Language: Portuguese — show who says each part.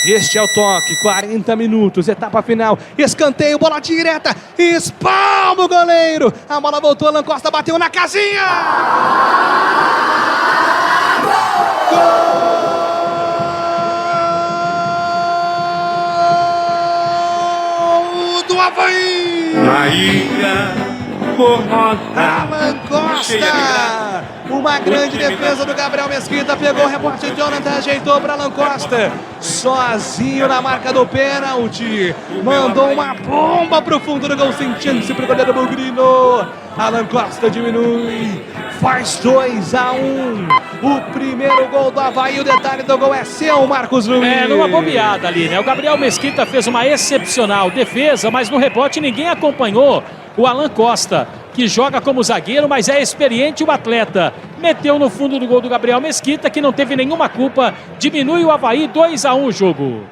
Speaker 1: Este é o toque, 40 minutos, etapa final, escanteio, bola direta, espalma o goleiro, a bola voltou, Alan Costa bateu na casinha! Gol do Avaí!
Speaker 2: Na ilha formosa,
Speaker 1: Alan Costa! Uma grande defesa do Gabriel Mesquita, pegou o rebote de Jonathan, ajeitou para Alan Costa, sozinho na marca do pênalti, mandou uma bomba pro fundo do gol, sentindo-se pro goleiro Bugrino. Alan Costa diminui, faz 2-1, o primeiro gol do Avaí, o detalhe do gol é seu, Marcos Luiz.
Speaker 3: Numa bobeada ali, né? O Gabriel Mesquita fez uma excepcional defesa, mas no rebote ninguém acompanhou o Alan Costa, que joga como zagueiro, mas é experiente o atleta. Meteu no fundo do gol do Gabriel Mesquita, que não teve nenhuma culpa. Diminui o Avaí, 2-1 o jogo.